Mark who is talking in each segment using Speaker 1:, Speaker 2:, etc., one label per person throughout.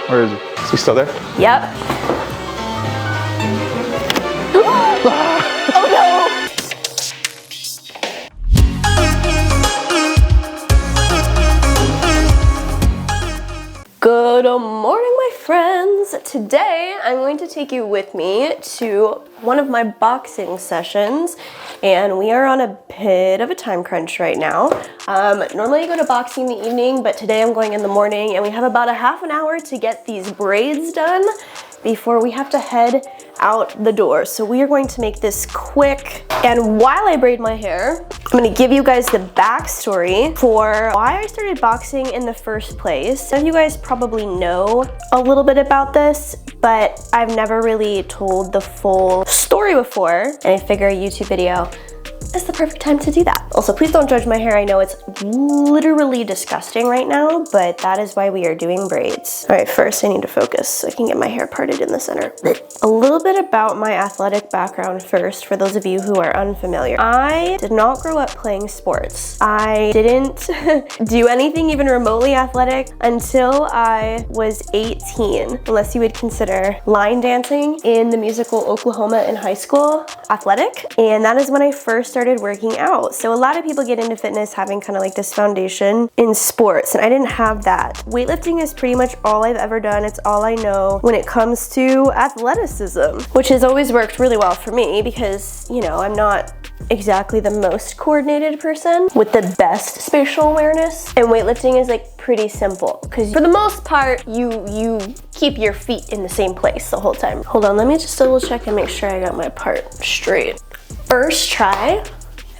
Speaker 1: Where is he? Is he still there?
Speaker 2: Yep. Oh no! Good morning, my friends. Today I'm going to take you with me to one of my boxing sessions, and we are on a bit of a time crunch right now. Normally I go to boxing in the evening, but today I'm going in the morning, and we have about a half an hour to get these braids done before we have to head out the door. So we are going to make this quick. And while I braid my hair, I'm gonna give you guys the backstory for why I started boxing in the first place. Some of you guys probably know a little bit about this, but I've never really told the full story before, and I figure a YouTube video is the perfect time to do that. Also, please don't judge my hair. I know it's literally disgusting right now, but that is why we are doing braids. All right, first I need to focus so I can get my hair parted in the center. A little bit about my athletic background first, for those of you who are unfamiliar. I did not grow up playing sports. I didn't do anything even remotely athletic until I was 18, unless you would consider line dancing in the musical Oklahoma in high school athletic. And that is when I first started working out. So a lot of people get into fitness having kind of like this foundation in sports, and I didn't have that. Weightlifting is pretty much all I've ever done. It's all I know when it comes to athleticism, which has always worked really well for me because, you know, I'm not exactly the most coordinated person with the best spatial awareness, and weightlifting is like pretty simple because for the most part you keep your feet in the same place the whole time. Hold on, let me just double check and make sure I got my part straight. First try.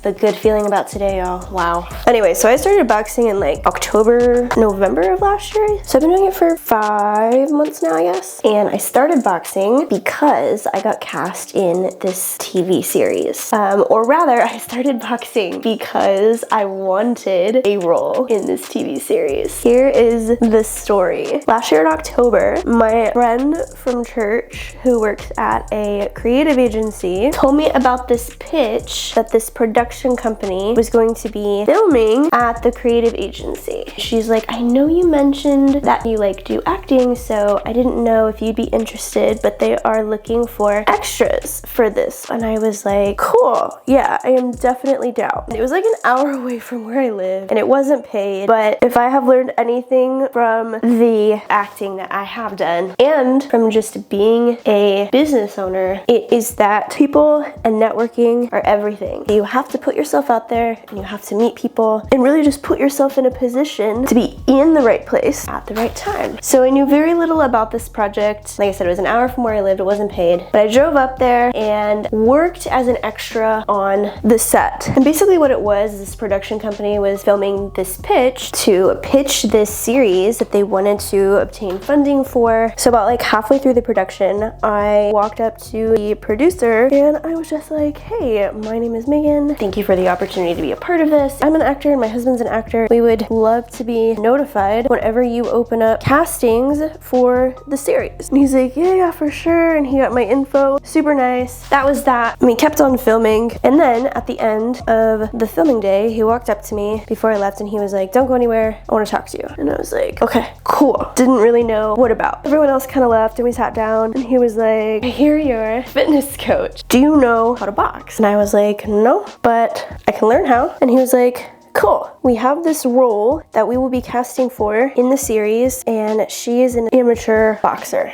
Speaker 2: A good feeling about today, y'all. Wow. Anyway, so I started boxing in like October, November of last year. So I've been doing it for 5 months now, I guess. And I started boxing because I got cast in this TV series. Or rather, I started boxing because I wanted a role in this TV series. Here is the story. Last year in October, my friend from church who works at a creative agency told me about this pitch that this production company was going to be filming at the creative agency. She's like, I know you mentioned that you like do acting, so I didn't know if you'd be interested, but they are looking for extras for this. And I was like, cool, yeah, I am definitely down. It was like an hour away from where I live, and it wasn't paid, but if I have learned anything from the acting that I have done and from just being a business owner, it is that people and networking are everything. You have to put yourself out there, and you have to meet people and really just put yourself in a position to be in the right place at the right time. So I knew very little about this project. Like I said, it was an hour from where I lived. It wasn't paid, but I drove up there and worked as an extra on the set. And basically what it was, this production company was filming this pitch to pitch this series that they wanted to obtain funding for. So about like halfway through the production, I walked up to the producer and I was just like, hey, my name is Megan. Thank you for the opportunity to be a part of this. I'm an actor and my husband's an actor. We would love to be notified whenever you open up castings for the series. And he's like, yeah, for sure. And he got my info. Super nice. That was that. And we kept on filming. And then at the end of the filming day, he walked up to me before I left and he was like, don't go anywhere. I want to talk to you. And I was like, okay, cool. Didn't really know what about. Everyone else kind of left and we sat down and he was like, I hear you're a fitness coach. Do you know how to box? And I was like, no, but I can learn how. And he was like, cool. We have this role that we will be casting for in the series, and she is an amateur boxer.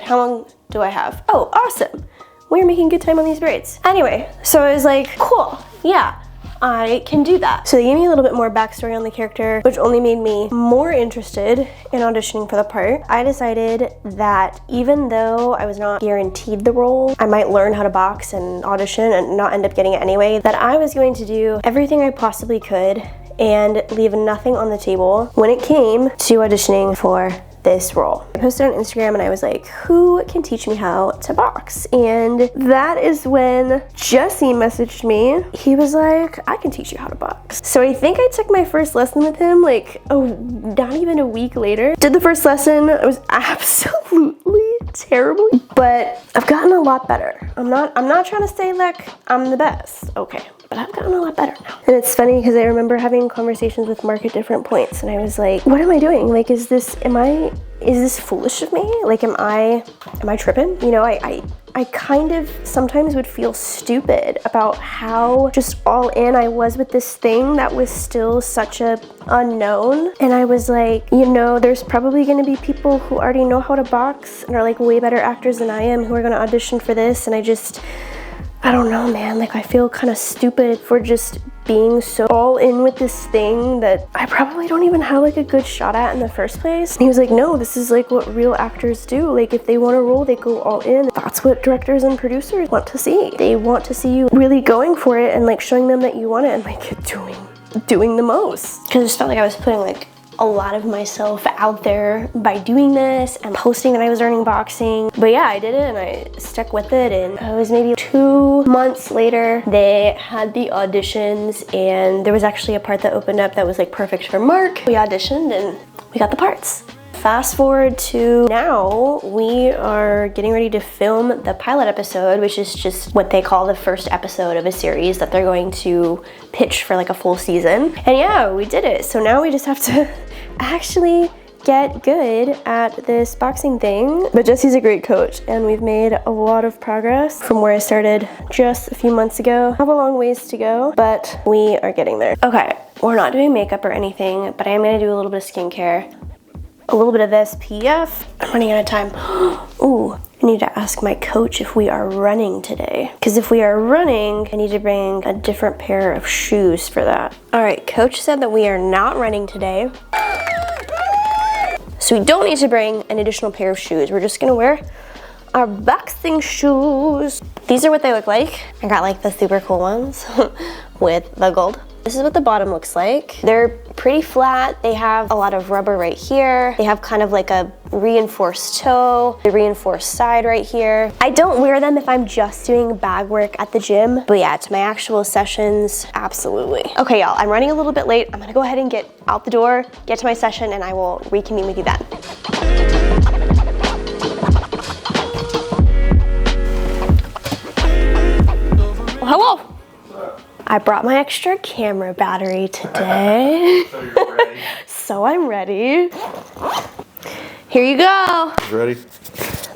Speaker 2: How long do I have? Oh, awesome. We're making good time on these braids. Anyway, so I was like, cool, yeah, I can do that. So they gave me a little bit more backstory on the character, which only made me more interested in auditioning for the part. I decided that even though I was not guaranteed the role, I might learn how to box and audition and not end up getting it anyway, that I was going to do everything I possibly could and leave nothing on the table when it came to auditioning for this role. I posted on Instagram and I was like, who can teach me how to box? And that is when Jesse messaged me. He was like, I can teach you how to box. So I think I took my first lesson with him like, not even a week later. Did the first lesson. I was absolutely terribly, but I've gotten a lot better. I'm not trying to say like I'm the best, okay, but I've gotten a lot better now. And it's funny because I remember having conversations with Mark at different points, and I was like, what am I doing? Like, is this foolish of me? Like, am I tripping? You know, I kind of sometimes would feel stupid about how just all in I was with this thing that was still such a unknown. And I was like, you know, there's probably gonna be people who already know how to box and are like way better actors than I am who are gonna audition for this. And I don't know, man, like I feel kind of stupid for just being so all in with this thing that I probably don't even have like a good shot at in the first place. And he was like, no, this is like what real actors do. Like if they want to roll, they go all in. That's what directors and producers want to see. They want to see you really going for it and like showing them that you want it and like doing the most. Cause I just felt like I was putting like a lot of myself out there by doing this and posting that I was learning boxing. But yeah, I did it and I stuck with it, and it was maybe 2 months later they had the auditions, and there was actually a part that opened up that was like perfect for Mark. We auditioned and we got the parts. Fast forward to now, we are getting ready to film the pilot episode, which is just what they call the first episode of a series that they're going to pitch for like a full season. And yeah, we did it. So now we just have to actually get good at this boxing thing. But Jesse's a great coach, and we've made a lot of progress from where I started just a few months ago. I have a long ways to go, but we are getting there. Okay, we're not doing makeup or anything, but I am gonna do a little bit of skincare. A little bit of SPF. I'm running out of time. Ooh, I need to ask my coach if we are running today. Because if we are running, I need to bring a different pair of shoes for that. All right, coach said that we are not running today. So we don't need to bring an additional pair of shoes. We're just gonna wear our boxing shoes. These are what they look like. I got like the super cool ones with the gold. This is what the bottom looks like. They're pretty flat. They have a lot of rubber right here. They have kind of like a reinforced toe, the reinforced side right here. I don't wear them if I'm just doing bag work at the gym, but yeah, to my actual sessions, absolutely. Okay, y'all, I'm running a little bit late. I'm gonna go ahead and get out the door, get to my session, and I will reconvene with you then. Well, hello. I brought my extra camera battery today.
Speaker 1: So you're ready?
Speaker 2: So I'm ready. Here you go.
Speaker 1: You ready?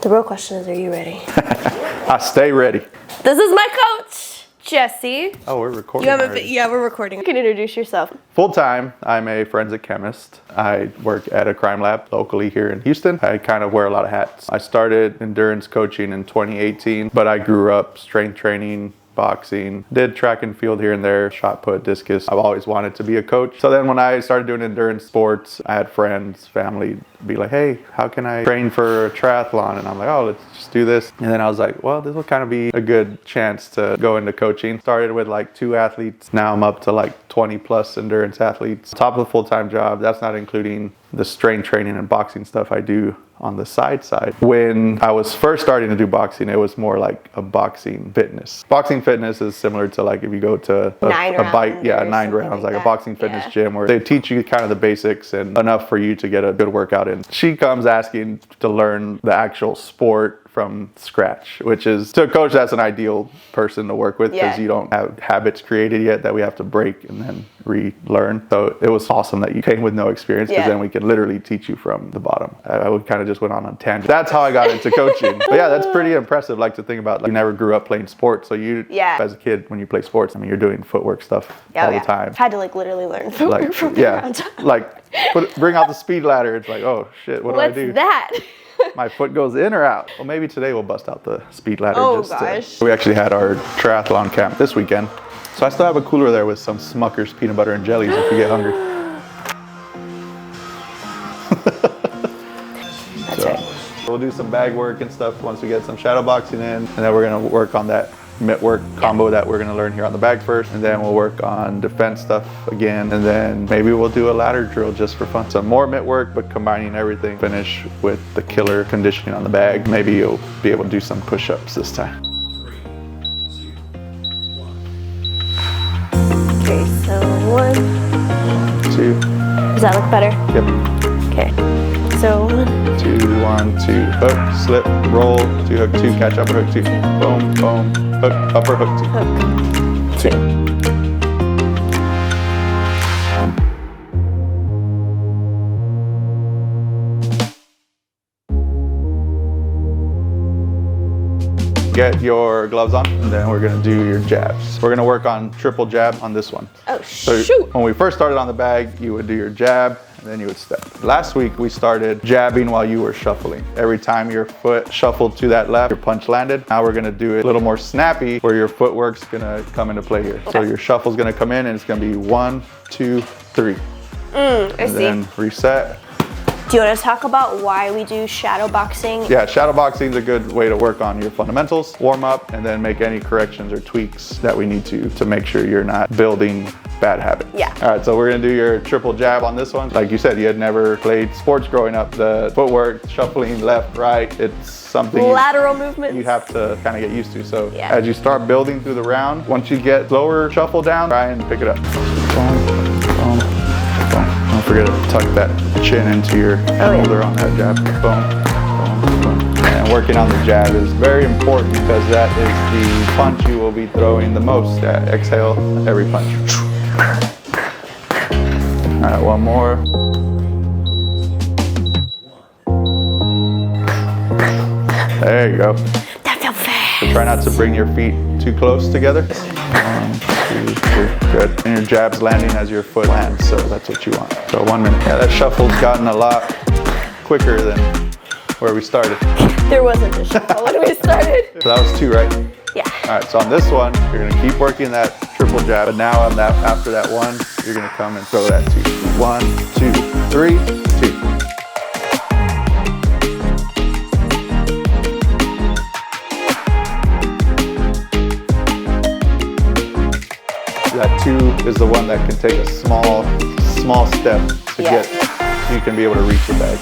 Speaker 2: The real question is, are you ready?
Speaker 1: I stay ready.
Speaker 2: This is my coach, Jesse.
Speaker 1: Oh, we're recording already.
Speaker 2: Yeah, we're recording. You can introduce yourself.
Speaker 1: Full time, I'm a forensic chemist. I work at a crime lab locally here in Houston. I kind of wear a lot of hats. I started endurance coaching in 2018, but I grew up strength training, boxing, did track and field here and there, shot put, discus. I've always wanted to be a coach. So then when I started doing endurance sports, I had friends, family be like, hey, how can I train for a triathlon? And I'm like, oh, let's just do this. And then I was like, well, this will kind of be a good chance to go into coaching. Started with like 2 athletes. Now I'm up to like 20 plus endurance athletes. Top of a full-time job. That's not including the strength training and boxing stuff I do on the side. When I was first starting to do boxing, it was more like a boxing fitness. Boxing fitness is similar to like if you go to a bike, 9 rounds, like a boxing fitness gym where they teach you kind of the basics and enough for you to get a good workout in. She comes asking to learn the actual sport from scratch, which is, to a coach, that's an ideal person to work with because you don't have habits created yet that we have to break and then relearn. So it was awesome that you came with no experience, because then we could literally teach you from the bottom. I would kind of just went on a tangent. That's how I got into coaching. But yeah, that's pretty impressive. Like, to think about, like, you never grew up playing sports, so you as a kid, when you play sports, I mean, you're doing footwork stuff all the time.
Speaker 2: Had to like literally learn footwork from around.
Speaker 1: Like bring out the speed ladder. It's like, oh shit, what do I do?
Speaker 2: What's that?
Speaker 1: My foot goes in or out. Well, maybe today we'll bust out the speed ladder.
Speaker 2: Oh gosh.
Speaker 1: We actually had our triathlon camp this weekend. So I still have a cooler there with some Smucker's peanut butter and jellies if you get hungry.
Speaker 2: That's right.
Speaker 1: We'll do some bag work and stuff once we get some shadow boxing in. And then we're gonna work on that mitt work combo that we're gonna learn here on the bag first. And then we'll work on defense stuff again. And then maybe we'll do a ladder drill just for fun. Some more mitt work, but combining everything. Finish with the killer conditioning on the bag. Maybe you'll be able to do some push-ups this time.
Speaker 2: Okay, so 1,
Speaker 1: 2.
Speaker 2: Does that look better?
Speaker 1: Yep.
Speaker 2: Okay. So
Speaker 1: 2, 1, 2, hook, slip, roll, 2, hook, 2, catch, upper hook, 2, boom, boom, hook, upper hook, 2,
Speaker 2: hook, 2.
Speaker 1: Get your gloves on, and then we're gonna do your jabs. We're gonna work on triple jab on this one.
Speaker 2: Oh,
Speaker 1: so
Speaker 2: shoot.
Speaker 1: When we first started on the bag, you would do your jab, and then you would step. Last week, we started jabbing while you were shuffling. Every time your foot shuffled to that left, your punch landed. Now we're gonna do it a little more snappy, where your footwork's gonna come into play here. Okay. So your shuffle's gonna come in, and it's gonna be 1, 2, 3.
Speaker 2: I see.
Speaker 1: Then reset.
Speaker 2: Do you want to talk about why we do shadow boxing?
Speaker 1: Yeah, shadow boxing is a good way to work on your fundamentals, warm up, and then make any corrections or tweaks that we need to make sure you're not building bad habits.
Speaker 2: Yeah.
Speaker 1: All right, so we're gonna do your triple jab on this one. Like you said, you had never played sports growing up. The footwork, shuffling left, right, it's something
Speaker 2: lateral movements
Speaker 1: you have to kind of get used to. So
Speaker 2: yeah.
Speaker 1: As you start building through the round, once you get slower shuffle down, try and pick it up. Boom, boom, boom. Don't forget to tuck that chin into your shoulder on that jab. Boom, boom, boom. And working on the jab is very important because that is the punch you will be throwing the most. Exhale every punch. All right, one more. There you go.
Speaker 2: That felt fast.
Speaker 1: So try not to bring your feet too close together. 1, 2, 3, good. And your jab's landing as your foot lands, so that's what you want. So 1 minute. Yeah, that shuffle's gotten a lot quicker than where we started.
Speaker 2: There wasn't a shuffle when we started.
Speaker 1: So that was 2, right?
Speaker 2: Yeah.
Speaker 1: All right, so on this one, you're gonna keep working that triple jab, but now on that, after that 1, you're gonna come and throw that 2. 1, 2, 3, 2. That 2 is the one that can take a small step to get, so you can be able to reach the bag.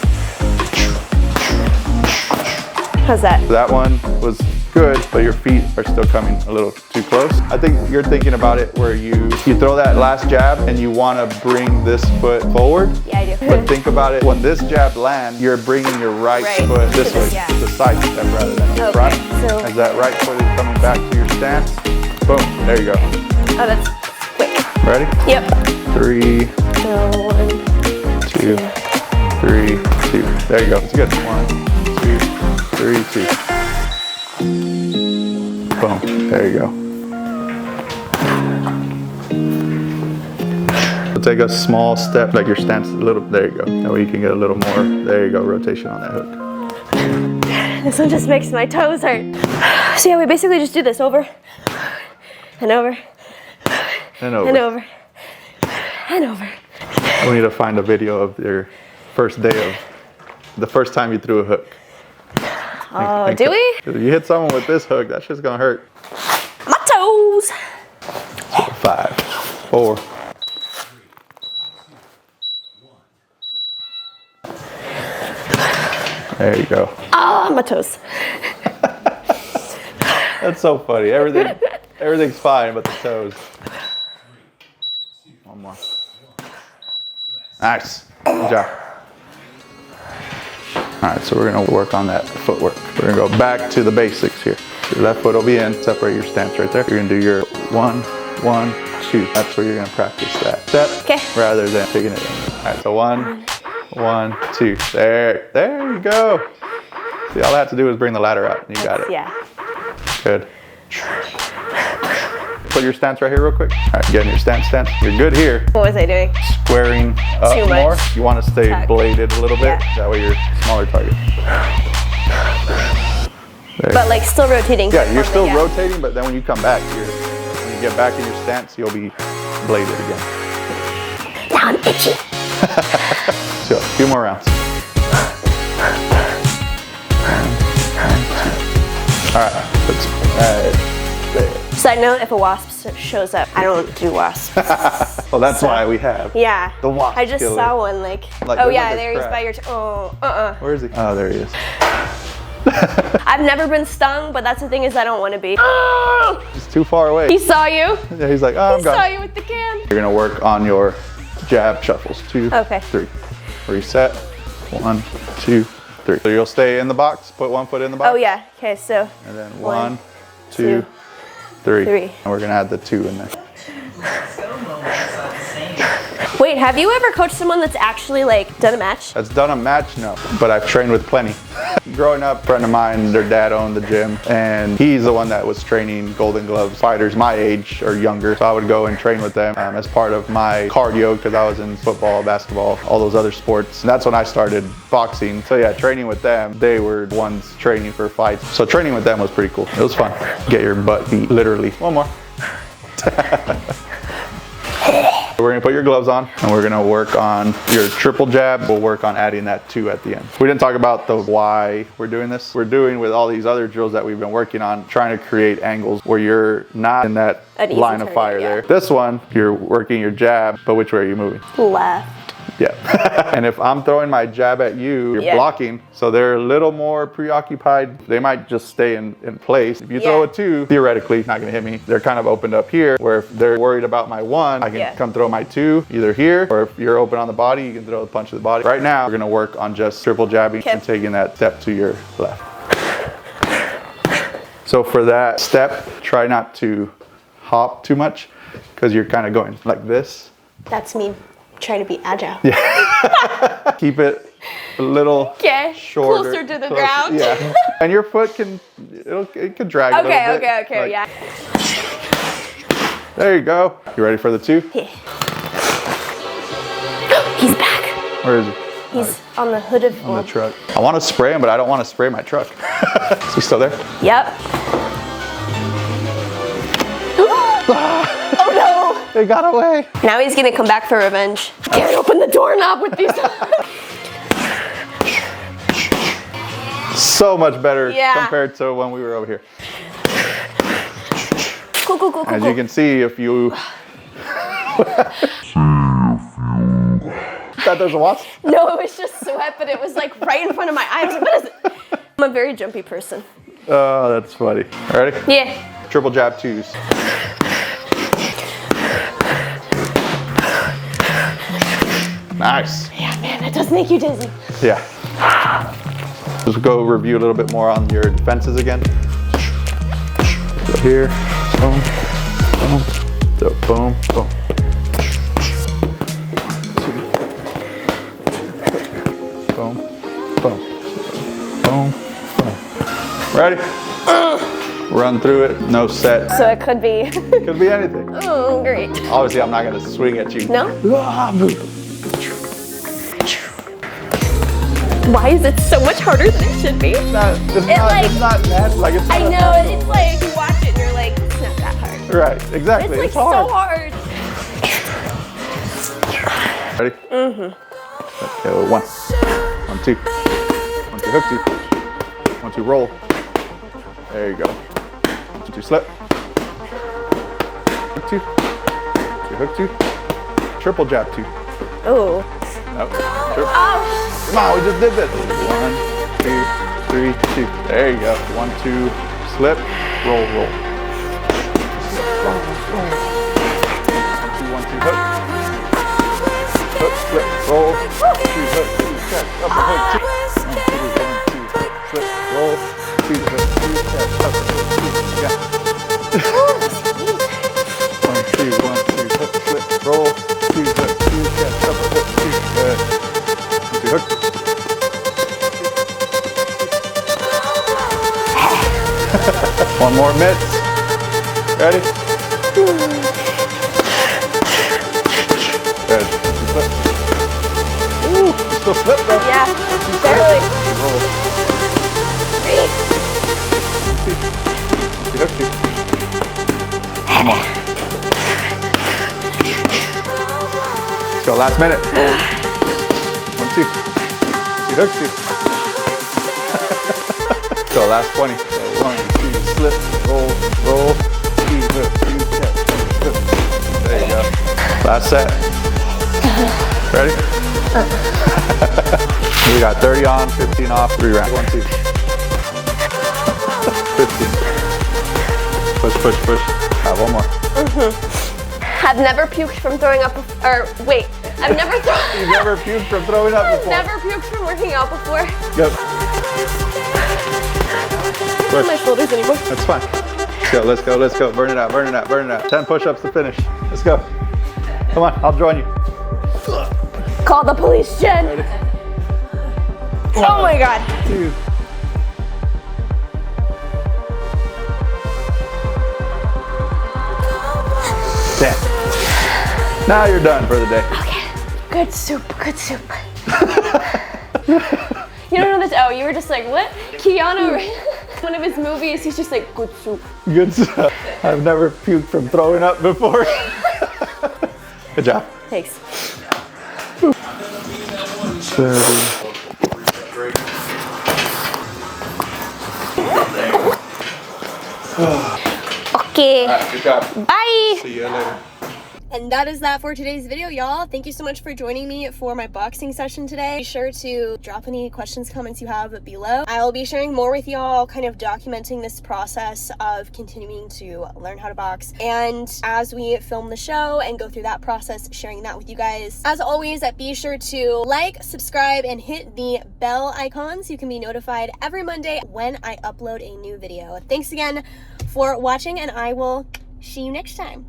Speaker 2: How's that?
Speaker 1: That one was good, but your feet are still coming a little too close. I think you're thinking about it where you throw that last jab and you want to bring this foot forward.
Speaker 2: Yeah, I do.
Speaker 1: But think about it, when this jab lands, you're bringing your right foot this way, the side step rather than the front.
Speaker 2: So
Speaker 1: as that right foot is coming back to your stance, boom, there you go.
Speaker 2: Oh, that's quick.
Speaker 1: Ready?
Speaker 2: Yep.
Speaker 1: 3,
Speaker 2: So 1,
Speaker 1: 2, 3, 2. There you go. It's good. 1, 2, 3, 2. Boom. There you go. So take a small step, like your stance a little. There you go. That way you can get a little more. There you go. Rotation on that hook.
Speaker 2: This one just makes my toes hurt. So yeah, we basically just do this over and over.
Speaker 1: And over.
Speaker 2: And over. And over.
Speaker 1: We need to find a video of your first day of the first time you threw a hook.
Speaker 2: Oh, do we?
Speaker 1: If you hit someone with this hook, that shit's gonna hurt.
Speaker 2: My toes.
Speaker 1: 5, 4. There you go.
Speaker 2: Ah, my toes.
Speaker 1: That's so funny. Everything's fine but the toes. One more. Nice. Good job. All right, so we're gonna work on that footwork. We're gonna go back to the basics here. Your left foot will be in, separate your stance right there. You're gonna do your 1, 1, 2. That's where you're gonna practice that step rather than taking it in. All right, so 1, 1, 2. There you go. See, all I have to do is bring the ladder out and you got it.
Speaker 2: Yeah.
Speaker 1: Good. Put your stance right here real quick. All right, get in your stance. You're good here.
Speaker 2: What was I doing?
Speaker 1: Squaring up
Speaker 2: Too much.
Speaker 1: more. You want to stay bladed a little bit.
Speaker 2: Yeah.
Speaker 1: That way you're a smaller target.
Speaker 2: But like still rotating.
Speaker 1: Yeah, you're still rotating, but then when you come back, when you get back in your stance, you'll be bladed again.
Speaker 2: Now I'm itchy.
Speaker 1: So, a few more rounds. All right,
Speaker 2: Side note, if a wasp shows up, I don't do wasps.
Speaker 1: well, that's why we have the wasp
Speaker 2: I just
Speaker 1: killer.
Speaker 2: saw one oh yeah, there he's by your,
Speaker 1: Where is he? Oh, there he is.
Speaker 2: I've never been stung, but that's the thing is I don't want to be.
Speaker 1: He's too far away.
Speaker 2: He saw you.
Speaker 1: Yeah, he's like, oh, I'm
Speaker 2: He
Speaker 1: gone.
Speaker 2: saw you with the can.
Speaker 1: You're gonna work on your jab shuffles. 2, 3. Reset. 1, 2, 3. So you'll stay in the box, put 1 foot in the box.
Speaker 2: Oh yeah, okay, so.
Speaker 1: And then 1, 2, 3. And we're gonna add the 2 in there.
Speaker 2: Wait, have you ever coached someone that's actually like done a match?
Speaker 1: That's done a match? No, but I've trained with plenty. Growing up, a friend of mine, their dad owned the gym, and he's the one that was training Golden Gloves fighters my age or younger. So I would go and train with them as part of my cardio because I was in football, basketball, all those other sports. And that's when I started boxing. So yeah, training with them, they were the ones training for fights. So training with them was pretty cool. It was fun. Get your butt beat, literally. One more. We're gonna put your gloves on and we're gonna work on your triple jab. We'll work on adding that 2 at the end. We didn't talk about the why we're doing this. We're doing with all these other drills that we've been working on, trying to create angles where you're not in that line of fire there. This one, you're working your jab, but which way are you moving?
Speaker 2: Left.
Speaker 1: Yeah. And if I'm throwing my jab at you, you're blocking. So they're a little more preoccupied. They might just stay in place. If you throw a 2, theoretically, not gonna hit me. They're kind of opened up here, where if they're worried about my 1, I can come throw my 2 either here, or if you're open on the body, you can throw the punch to the body. Right now, we're gonna work on just triple jabbing and taking that step to your left. So for that step, try not to hop too much because you're kind of going like this.
Speaker 2: That's me trying to be agile.
Speaker 1: Yeah. Keep it a little shorter.
Speaker 2: Closer to the ground.
Speaker 1: Yeah. And your foot can, it can drag a little bit.
Speaker 2: Okay, yeah.
Speaker 1: There you go. You ready for the 2?
Speaker 2: Yeah. He's back.
Speaker 1: Where is he?
Speaker 2: He's on the hood of
Speaker 1: the truck. I want to spray him, but I don't want to spray my truck. Is he still there?
Speaker 2: Yep. Oh no!
Speaker 1: They got away.
Speaker 2: Now he's gonna come back for revenge. Can't open the doorknob with these.
Speaker 1: So much better compared to when we were over here.
Speaker 2: Cool.
Speaker 1: As you can see, if you thought there's a wasp?
Speaker 2: No, it was just sweat, but it was like right in front of my eyes. What is it? I'm a very jumpy person.
Speaker 1: Oh, that's funny. Ready?
Speaker 2: Yeah.
Speaker 1: Triple jab 2s. Nice.
Speaker 2: Yeah, man, it does make you dizzy.
Speaker 1: Yeah. Just go review a little bit more on your defenses again. Go here. Boom. Boom. Boom. Boom. Boom. Boom. Boom. Boom. Ready? Run through it. No set.
Speaker 2: So it could be.
Speaker 1: Could be anything.
Speaker 2: Oh, great.
Speaker 1: Obviously, I'm not going to swing at you.
Speaker 2: No? Why is it so much harder than it should be?
Speaker 1: It's not nasty. Like, it's
Speaker 2: I know, it's like you watch it and you're like, it's not that hard.
Speaker 1: Right, exactly.
Speaker 2: It's like so hard.
Speaker 1: Ready? Mm-hmm. Okay, 1, 1, 2. 1, 2, hook 2. 1, 2, roll. There you go. 1, 2, slip. Hook 2. 2, hook 2. Triple jab 2.
Speaker 2: Oh.
Speaker 1: Nope. Oh. Come on, we just did this. 1, 2, 3, 2. There you go. 1, 2, slip, roll, roll. 1, 2, 1, 2, hook. Hook, slip, roll. 2, hook, 2, check, upper hook, 2. 1, 2, 1, 2, slip, roll. 2, hook, 2, check, upper hook, 2. Yeah. 1, 2, 1, 2, hook, slip, roll. 2, hook, 2, check, upper hook, 2. Good. 1, 2, hook. One more mitts. Ready? Good. Slip. Ooh, you still slip though.
Speaker 2: Yeah, barely.
Speaker 1: Roll. Come on. Let's go, last minute. 1, 2. 2 hooks, 2. Let's go, last 20. 1, 2, slip, roll, roll, 2, hook, 2, check, hook. There you go. Last set. Ready? We got 30 on, 15 off, 3 rounds. 1, 2. 15. Push, push, push. One more.
Speaker 2: I've never puked from throwing up, or wait, I've never thrown.
Speaker 1: You've never puked from throwing up before?
Speaker 2: Never puked from working out before.
Speaker 1: Yep.
Speaker 2: I don't have my shoulders anymore.
Speaker 1: That's fine. Let's go, let's go, let's go. Burn it out, burn it out, burn it out. 10 push-ups to finish. Let's go. Come on, I'll join you.
Speaker 2: Call the police, Jen.
Speaker 1: Ready?
Speaker 2: Oh my God.
Speaker 1: 2. Now you're done for the day.
Speaker 2: Okay. Good soup, good soup. You don't know this? Oh, you were just like, what? Keanu, one of his movies, he's just like, good soup.
Speaker 1: Good stuff. I've never puked from throwing up before. Good job.
Speaker 2: Thanks. Okay.
Speaker 1: All right, good job.
Speaker 2: Bye.
Speaker 1: See you later.
Speaker 2: And that is that for today's video, y'all. Thank you so much for joining me for my boxing session today. Be sure to drop any questions, comments you have below. I'll be sharing more with y'all, kind of documenting this process of continuing to learn how to box. And as we film the show and go through that process, sharing that with you guys. As always, be sure to like, subscribe, and hit the bell icon so you can be notified every Monday when I upload a new video. Thanks again for watching, and I will see you next time.